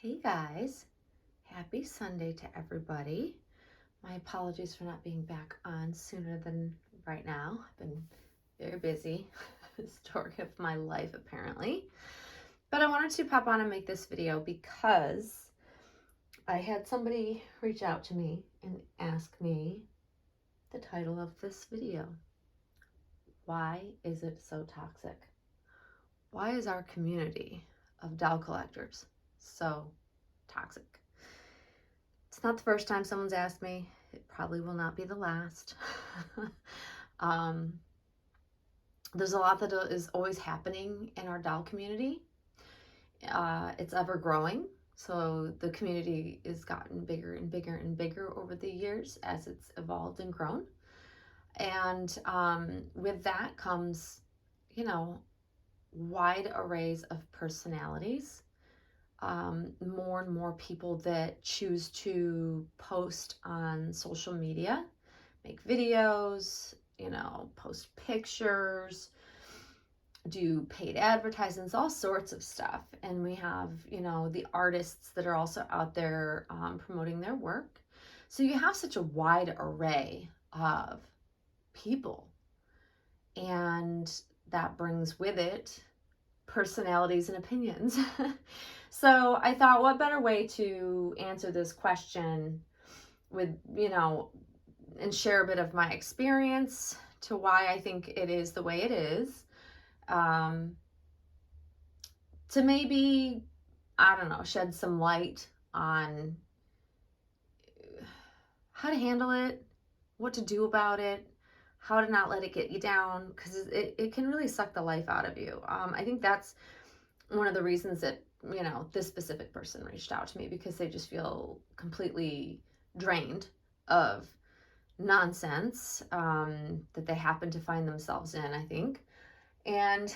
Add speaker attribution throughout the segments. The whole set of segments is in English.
Speaker 1: Hey guys, happy Sunday to everybody. My apologies for not being back on sooner than right now. I've been very busy. Story of my life, apparently. But I wanted to pop on and make this video because I had somebody reach out to me and ask me the title of this video. Why is it so toxic? Why is our community of doll collectors so toxic? It's not the first time someone's asked me. It probably will not be the last. um, there's a lot that is always happening in our doll community. It's ever growing. So the community has gotten bigger and bigger and bigger over the years as it's evolved and grown. And with that comes, wide arrays of personalities. More and more people that choose to post on social media, make videos, post pictures, do paid advertisements, all sorts of stuff. And we have, the artists that are also out there promoting their work. So you have such a wide array of people. And that brings with it personalities and opinions. So I thought, what better way to answer this question with, and share a bit of my experience to why I think it is the way it is. To maybe, I don't know, shed some light on how to handle it, what to do about it, how to not let it get you down, because it can really suck the life out of you. I think that's one of the reasons that, this specific person reached out to me, because they just feel completely drained of nonsense that they happen to find themselves in, I think. And,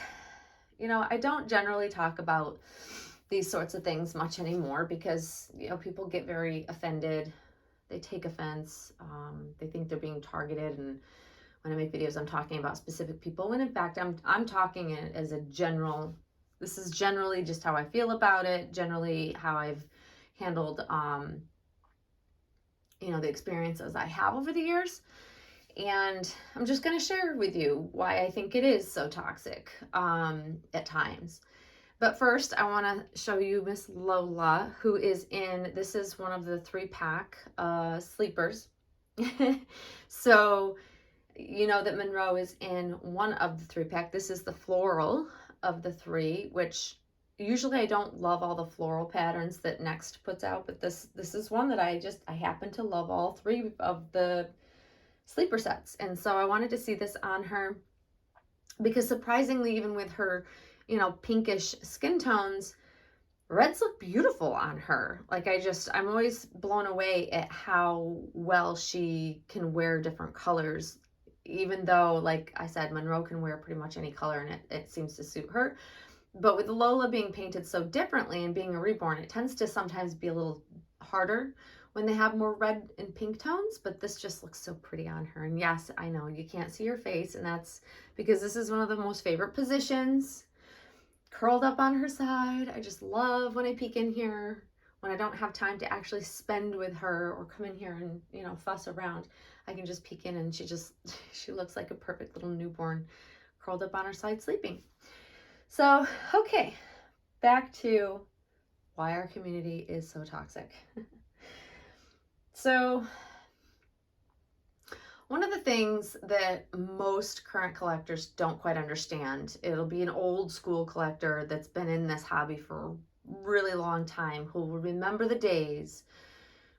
Speaker 1: I don't generally talk about these sorts of things much anymore because, people get very offended. They take offense. They think they're being targeted. And when I make videos, I'm talking about specific people, when in fact, I'm talking it as a general. This is generally just how I feel about it, generally how I've handled, the experiences I have over the years. And I'm just going to share with you why I think it is so toxic at times. But first, I want to show you Miss Lola, who is this is one of the 3-pack sleepers. So, you know that Monroe is in one of the 3-pack. This is the floral of the 3, which usually I don't love all the floral patterns that Next puts out, but this is one that I happen to love all 3 of the sleeper sets. And so I wanted to see this on her because, surprisingly, even with her, pinkish skin tones, reds look beautiful on her. Like, I'm always blown away at how well she can wear different colors, even though, like I said, Monroe can wear pretty much any color and it seems to suit her. But with Lola being painted so differently and being a reborn, it tends to sometimes be a little harder when they have more red and pink tones, but this just looks so pretty on her. And yes, I know you can't see her face, and that's because this is one of the most favorite positions, curled up on her side. I just love when I peek in here, when I don't have time to actually spend with her or come in here and, fuss around. I can just peek in and she looks like a perfect little newborn curled up on her side sleeping. So, okay, back to why our community is so toxic. So, one of the things that most current collectors don't quite understand, it'll be an old school collector that's been in this hobby for a really long time who will remember the days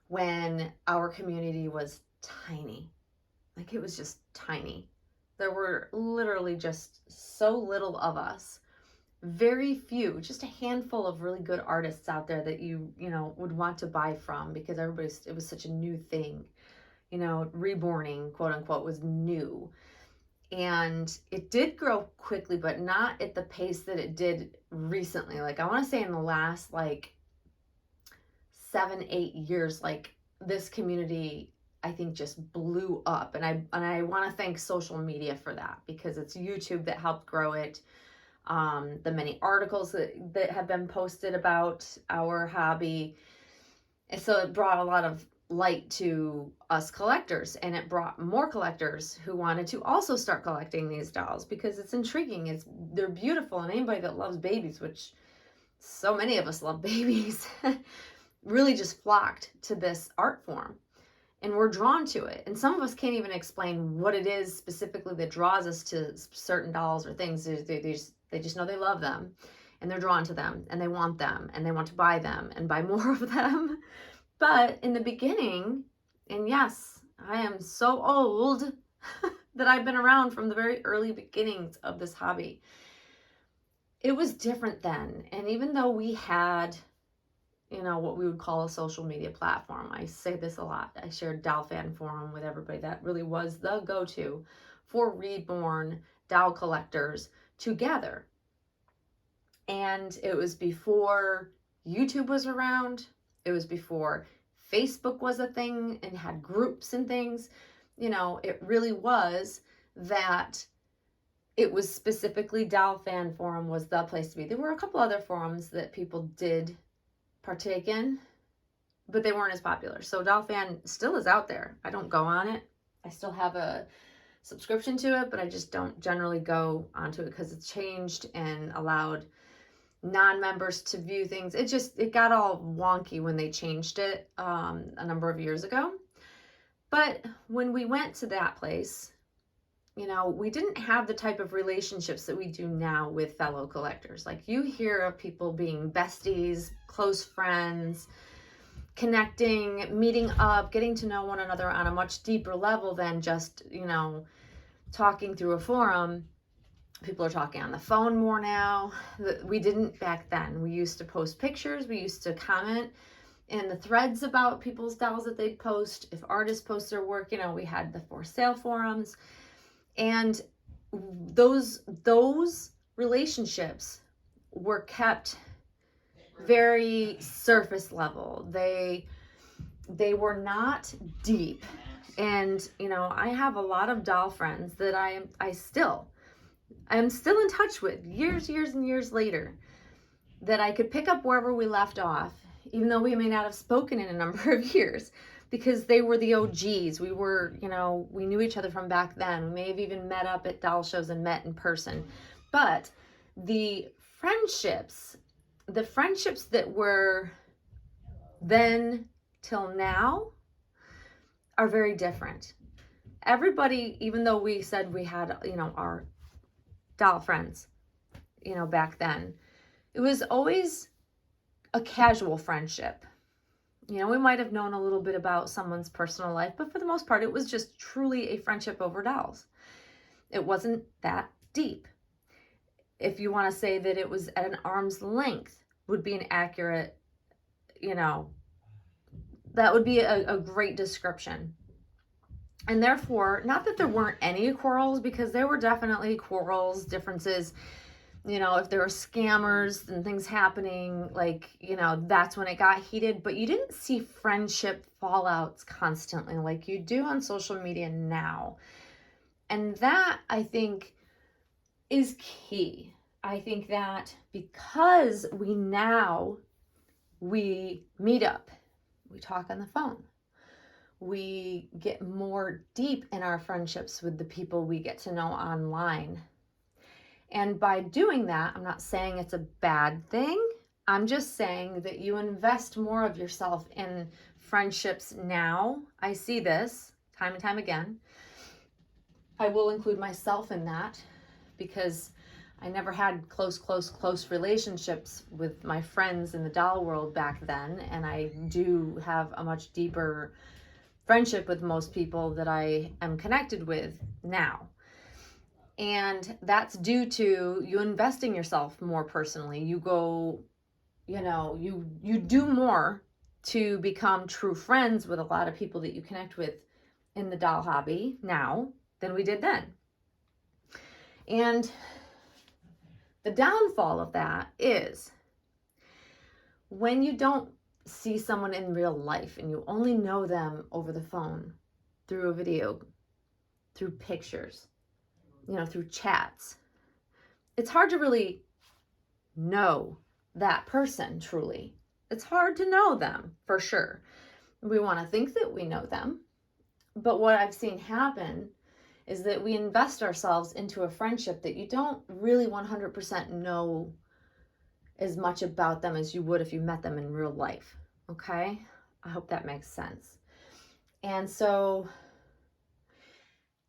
Speaker 1: when our community was tiny. Like, it was just tiny. There were literally just so little of us. Very few, just a handful of really good artists out there that you would want to buy from, because it was such a new thing. Reborning, quote unquote, was new. And it did grow quickly, but not at the pace that it did recently. Like, I want to say in the last 7-8 years, like, this community, I think, just blew up. And I want to thank social media for that, because it's YouTube that helped grow it. the many articles that have been posted about our hobby. And so it brought a lot of light to us collectors, and it brought more collectors who wanted to also start collecting these dolls because it's intriguing. They're beautiful, and anybody that loves babies, which so many of us love babies, really just flocked to this art form. And we're drawn to it. And some of us can't even explain what it is specifically that draws us to certain dolls or things. They just know they love them, and they're drawn to them, and they want them, and they want to buy them and buy more of them. But in the beginning, and yes, I am so old that I've been around from the very early beginnings of this hobby. It was different then. And even though we had, what we would call a social media platform. I say this a lot. I shared Doll Fan Forum with everybody. That really was the go-to for reborn doll collectors to gather. And it was before YouTube was around. It was before Facebook was a thing and had groups and things. It really was that it was specifically Doll Fan Forum was the place to be. There were a couple other forums that people did partake in, but they weren't as popular. So Doll Fan still is out there. I don't go on it. I still have a subscription to it, but I just don't generally go onto it because it's changed and allowed non-members to view things. It got all wonky when they changed it a number of years ago. But when we went to that place, we didn't have the type of relationships that we do now with fellow collectors. Like, you hear of people being besties, close friends, connecting, meeting up, getting to know one another on a much deeper level than just, talking through a forum. People are talking on the phone more now. We didn't back then. We used to post pictures. We used to comment in the threads about people's dolls that they'd post. If artists post their work, we had the for sale forums. And those relationships were kept very surface level. They were not deep. And I have a lot of doll friends that I am still in touch with years and years later, that I could pick up wherever we left off, even though we may not have spoken in a number of years. Because they were the OGs. We were, we knew each other from back then. We may have even met up at doll shows and met in person. But the friendships that were then till now are very different. Everybody, even though we said we had, our doll friends, back then, it was always a casual friendship. We might have known a little bit about someone's personal life, but for the most part, it was just truly a friendship over dolls. It wasn't that deep. If you want to say that it was at an arm's length, would be an accurate, that would be a great description. And therefore, not that there weren't any quarrels, because there were definitely quarrels, differences. If there were scammers and things happening, that's when it got heated. But you didn't see friendship fallouts constantly like you do on social media now. And that, I think, is key. I think that because we meet up, we talk on the phone, we get more deep in our friendships with the people we get to know online. And by doing that, I'm not saying it's a bad thing. I'm just saying that you invest more of yourself in friendships now. I see this time and time again. I will include myself in that because I never had close relationships with my friends in the doll world back then. And I do have a much deeper friendship with most people that I am connected with now. And that's due to you investing yourself more personally. You go, you do more to become true friends with a lot of people that you connect with in the doll hobby now than we did then. And the downfall of that is when you don't see someone in real life and you only know them over the phone, through a video, through pictures, through chats, it's hard to really know that person truly. It's hard to know them for sure. We want to think that we know them, but what I've seen happen is that we invest ourselves into a friendship that you don't really 100% know as much about them as you would if you met them in real life. Okay? I hope that makes sense. And so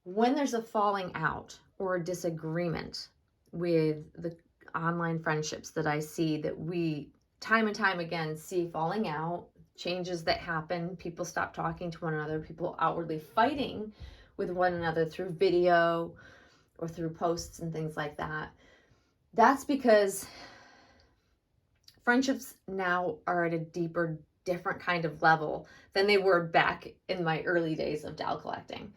Speaker 1: when there's a falling out or a disagreement with the online friendships that I see, that we time and time again see falling out, changes that happen, people stop talking to one another, people outwardly fighting with one another through video or through posts and things like that, that's because friendships now are at a deeper, different kind of level than they were back in my early days of doll collecting.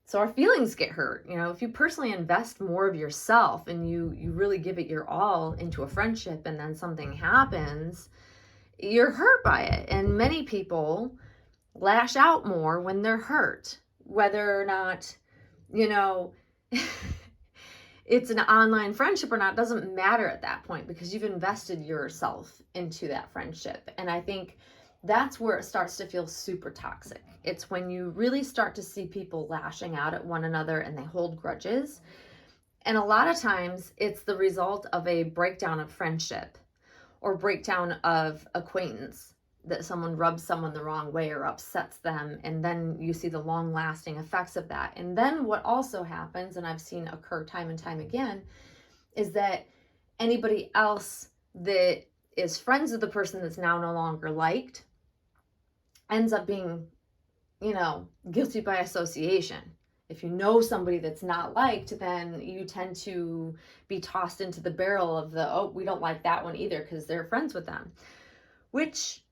Speaker 1: So our feelings get hurt. You know, if you personally invest more of yourself and you really give it your all into a friendship and then something happens, you're hurt by it. And many people lash out more when they're hurt, whether or not, you know, it's an online friendship or not, doesn't matter at that point, because you've invested yourself into that friendship. And I think that's where it starts to feel super toxic. It's when you really start to see people lashing out at one another and they hold grudges. And a lot of times it's the result of a breakdown of friendship or breakdown of acquaintance, that someone rubs someone the wrong way or upsets them, and then you see the long-lasting effects of that. And then what also happens, and I've seen occur time and time again, is that anybody else that is friends with the person that's now no longer liked ends up being, you know, guilty by association. If you know somebody that's not liked, then you tend to be tossed into the barrel of the, oh, we don't like that one either because they're friends with them, which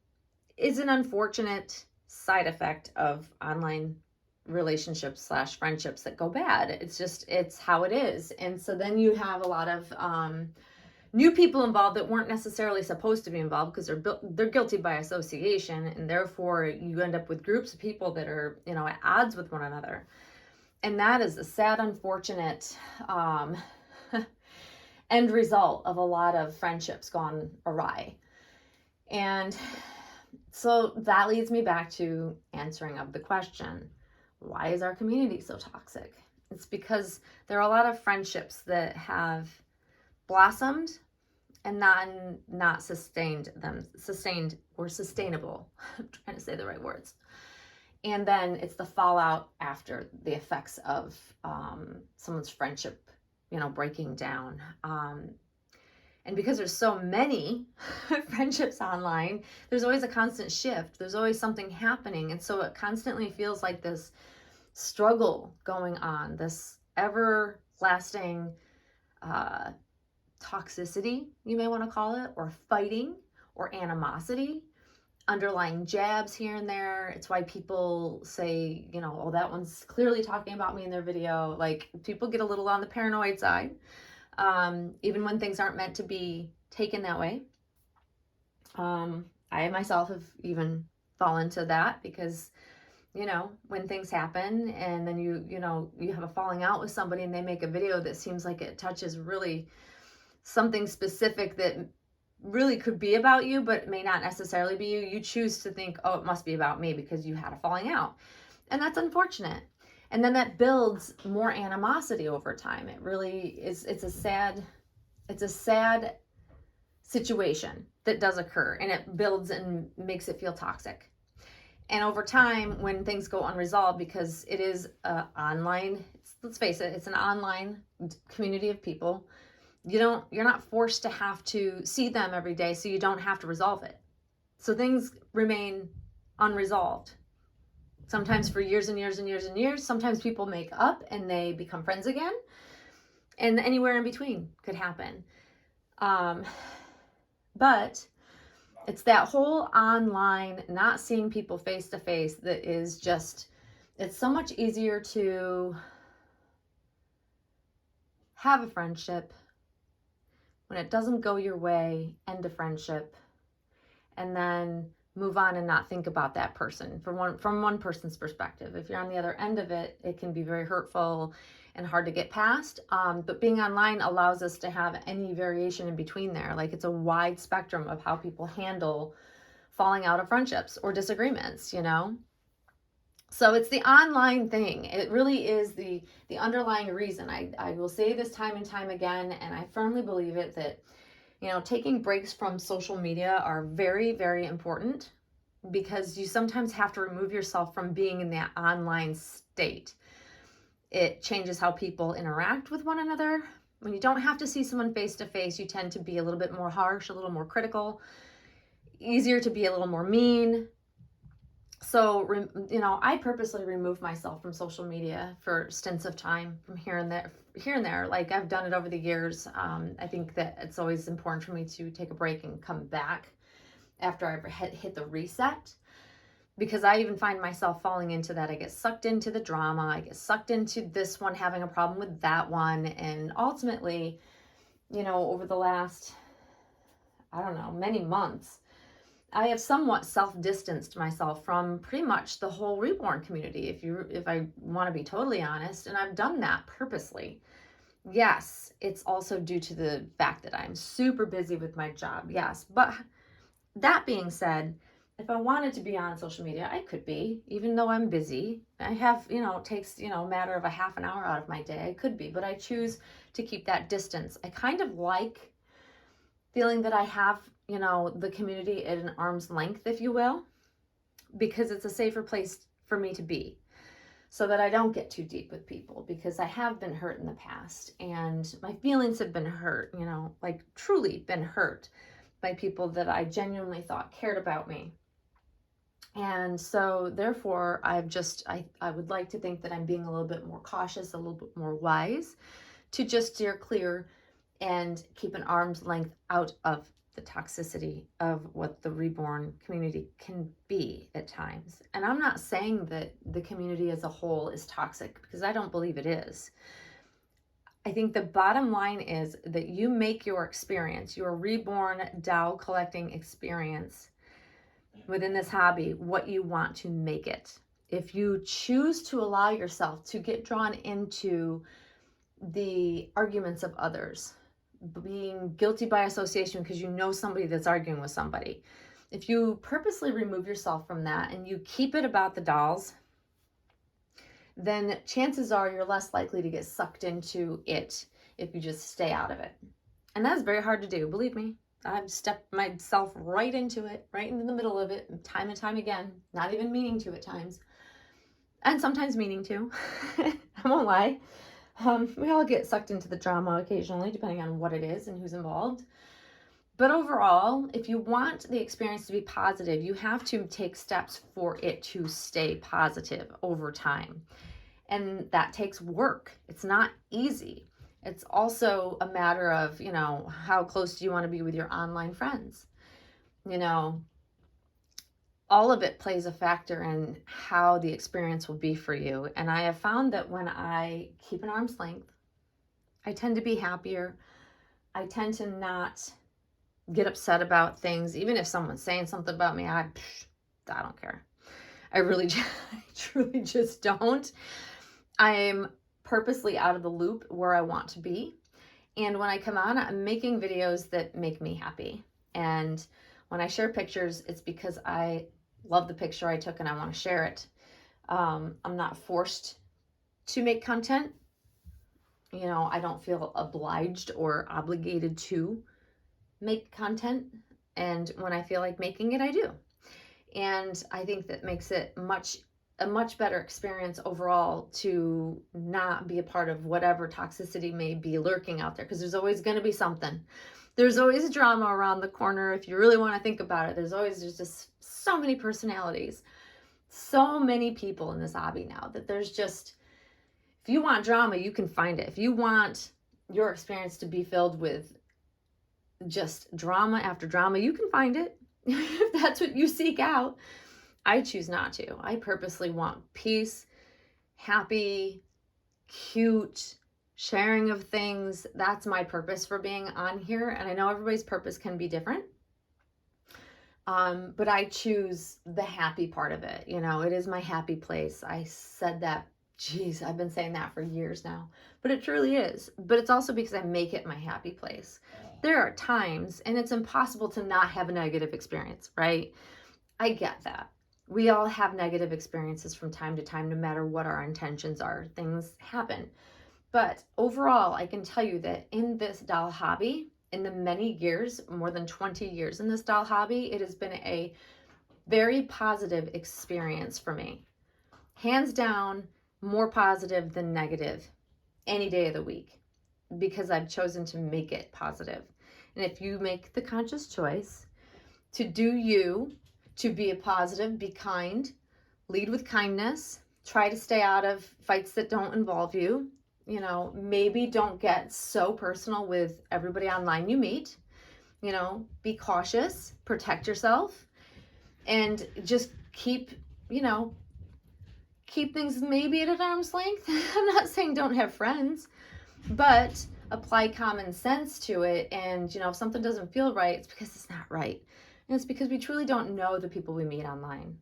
Speaker 1: is an unfortunate side effect of online relationships / friendships that go bad. It's just, it's how it is. And so then you have a lot of new people involved that weren't necessarily supposed to be involved because they're guilty by association, and therefore you end up with groups of people that are, you know, at odds with one another. And that is a sad, unfortunate end result of a lot of friendships gone awry. And so that leads me back to answering of the question, why is our community so toxic? It's because there are a lot of friendships that have blossomed and not sustained or sustainable. I'm trying to say the right words. And then it's the fallout after the effects of someone's friendship, you know, breaking down. And because there's so many friendships online, there's always a constant shift. There's always something happening. And so it constantly feels like this struggle going on, this everlasting toxicity, you may want to call it, or fighting or animosity, underlying jabs here and there. It's why people say, you know, oh, that one's clearly talking about me in their video. Like, people get a little on the paranoid side, even when things aren't meant to be taken that way. I myself have even fallen to that because, you know, when things happen and then you have a falling out with somebody and they make a video that seems like it touches really something specific that really could be about you, but may not necessarily be you, you choose to think, oh, it must be about me because you had a falling out. And that's unfortunate. And then that builds more animosity over time. It really is, it's a sad situation that does occur, and it builds and makes it feel toxic. And over time, when things go unresolved, because it is online, let's face it, it's an online community of people. You're not forced to have to see them every day, so you don't have to resolve it. So things remain unresolved. Sometimes for years and years and years and years. Sometimes people make up and they become friends again. And anywhere in between could happen. But it's that whole online, not seeing people face to face, that is just, it's so much easier to have a friendship when it doesn't go your way, end a friendship, and then move on and not think about that person from one person's perspective. If you're on the other end of it, it can be very hurtful and hard to get past. But being online allows us to have any variation in between there. Like, it's a wide spectrum of how people handle falling out of friendships or disagreements, you know? So it's the online thing. It really is the underlying reason. I will say this time and time again, and I firmly believe it, that, you know, taking breaks from social media are very, very important, because you sometimes have to remove yourself from being in that online state. It changes how people interact with one another. When you don't have to see someone face to face, you tend to be a little bit more harsh, a little more critical, easier to be a little more mean. So, you know, I purposely remove myself from social media for stints of time, from here and there. Like, I've done it over the years. I think that it's always important for me to take a break and come back after I've hit the reset, because I even find myself falling into that. I get sucked into the drama. I get sucked into this one having a problem with that one. And ultimately, you know, over the last, I don't know, many months, I have somewhat self-distanced myself from pretty much the whole reborn community, if I want to be totally honest, and I've done that purposely. Yes, it's also due to the fact that I'm super busy with my job. Yes, but that being said, if I wanted to be on social media, I could be, even though I'm busy. I have, you know, it takes, you know, a matter of a half an hour out of my day. I could be, but I choose to keep that distance. I kind of like feeling that I have, you know, the community at an arm's length, if you will, because it's a safer place for me to be, so that I don't get too deep with people, because I have been hurt in the past, and my feelings have been hurt, you know, like truly been hurt by people that I genuinely thought cared about me. And so therefore, I would like to think that I'm being a little bit more cautious, a little bit more wise, to just steer clear and keep an arm's length out of the toxicity of what the reborn community can be at times. And I'm not saying that the community as a whole is toxic, because I don't believe it is. I think the bottom line is that you make your experience, your reborn Tao collecting experience within this hobby, what you want to make it. If you choose to allow yourself to get drawn into the arguments of others, being guilty by association because you know somebody that's arguing with somebody, if you purposely remove yourself from that and you keep it about the dolls, then chances are you're less likely to get sucked into it if you just stay out of it. And that's very hard to do, believe me. I've stepped myself right into it, right into the middle of it, time and time again, not even meaning to at times, and sometimes meaning to. I won't lie. We all get sucked into the drama occasionally, depending on what it is and who's involved. But overall, if you want the experience to be positive, you have to take steps for it to stay positive over time. And that takes work. It's not easy. It's also a matter of, you know, how close do you want to be with your online friends? You know, all of it plays a factor in how the experience will be for you. And I have found that when I keep an arm's length, I tend to be happier. I tend to not get upset about things. Even if someone's saying something about me, I don't care. I truly just don't. I'm purposely out of the loop where I want to be. And when I come on, I'm making videos that make me happy. And when I share pictures, it's because I love the picture I took and I want to share it. I'm not forced to make content. You know, I don't feel obliged or obligated to make content. And when I feel like making it, I do. And I think that makes it a much better experience overall to not be a part of whatever toxicity may be lurking out there, because there's always going to be something. There's always drama around the corner. If you really want to think about it, there's just so many personalities, so many people in this hobby now, that there's just, if you want drama, you can find it. If you want your experience to be filled with just drama after drama, you can find it. If that's what you seek out. I choose not to. I purposely want peace, happy, cute, sharing of things. That's my purpose for being on here. And I know everybody's purpose can be different. But I choose the happy part of it. You know, it is my happy place. I said that Geez, I've been saying that for years now, but it truly is. But it's also because I make it my happy place. There are times, and it's impossible to not have a negative experience, right? I get that. We all have negative experiences from time to time, no matter what our intentions are. Things happen. But overall, I can tell you that in this doll hobby, in the many years, more than 20 years in this doll hobby, it has been a very positive experience for me. Hands down, more positive than negative any day of the week, because I've chosen to make it positive. And if you make the conscious choice to do you, to be a positive, be kind, lead with kindness, try to stay out of fights that don't involve you, you know, maybe don't get so personal with everybody online you meet, you know, be cautious, protect yourself, and just keep, you know, keep things maybe at an arm's length. I'm not saying don't have friends, but apply common sense to it. And, you know, if something doesn't feel right, it's because it's not right. And it's because we truly don't know the people we meet online.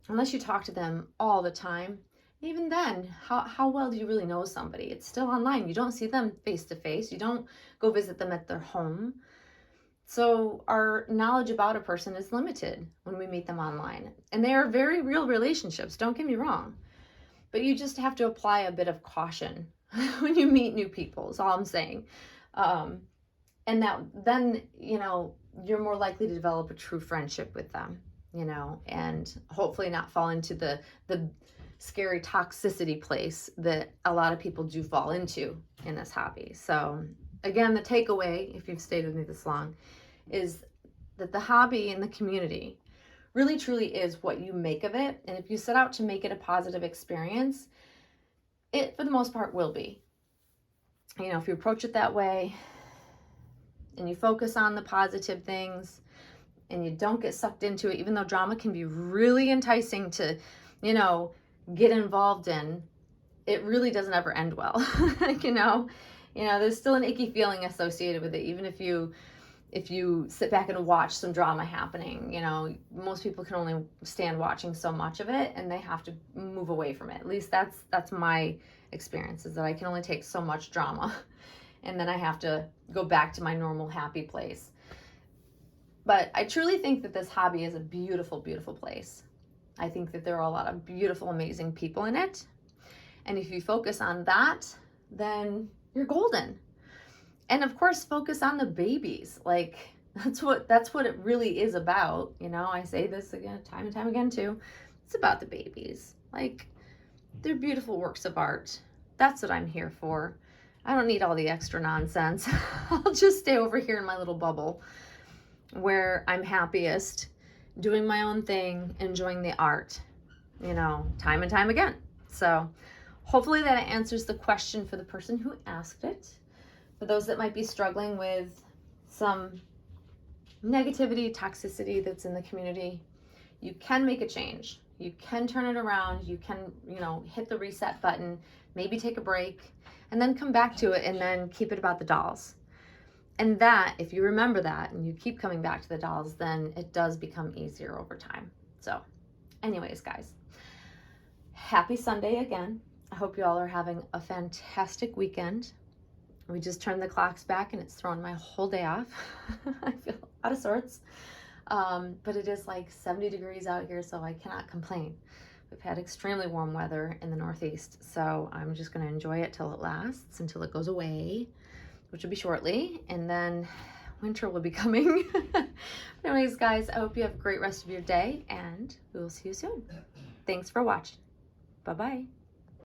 Speaker 1: Unless you talk to them all the time. Even then, how well do you really know somebody? It's still online. You don't see them face to face. You don't go visit them at their home. So our knowledge about a person is limited when we meet them online. And they are very real relationships, don't get me wrong. But you just have to apply a bit of caution when you meet new people, is all I'm saying. And that then, you know, you're more likely to develop a true friendship with them, you know, and hopefully not fall into the scary toxicity place that a lot of people do fall into in this hobby. So again, the takeaway, if you've stayed with me this long, is that the hobby and the community really truly is what you make of it. And if you set out to make it a positive experience, it for the most part will be. You know, if you approach it that way and you focus on the positive things and you don't get sucked into it, even though drama can be really enticing to, you know, get involved in, it really doesn't ever end well. you know, there's still an icky feeling associated with it, even if you sit back and watch some drama happening. You know, most people can only stand watching so much of it, and they have to move away from it. At least that's my experience, is that I can only take so much drama, and then I have to go back to my normal happy place. But I truly think that this hobby is a beautiful, beautiful place. I think that there are a lot of beautiful, amazing people in it. And if you focus on that, then you're golden. And of course, focus on the babies. Like, that's what it really is about. You know, I say this again, time and time again too. It's about the babies. Like, they're beautiful works of art. That's what I'm here for. I don't need all the extra nonsense. I'll just stay over here in my little bubble where I'm happiest, doing my own thing, enjoying the art, you know, time and time again. So hopefully that answers the question for the person who asked it. For those that might be struggling with some negativity, toxicity that's in the community, you can make a change. You can turn it around. You can, you know, hit the reset button, maybe take a break, and then come back to it and then keep it about the dolls. And that, if you remember that and you keep coming back to the dolls, then it does become easier over time. So anyways, guys, happy Sunday again. I hope you all are having a fantastic weekend. We just turned the clocks back and it's thrown my whole day off. I feel out of sorts. But it is like 70 degrees out here, so I cannot complain. We've had extremely warm weather in the Northeast, so I'm just going to enjoy it till it lasts, until it goes away, which will be shortly, and then winter will be coming. Anyways, guys, I hope you have a great rest of your day, and we will see you soon. Thanks for watching. Bye-bye.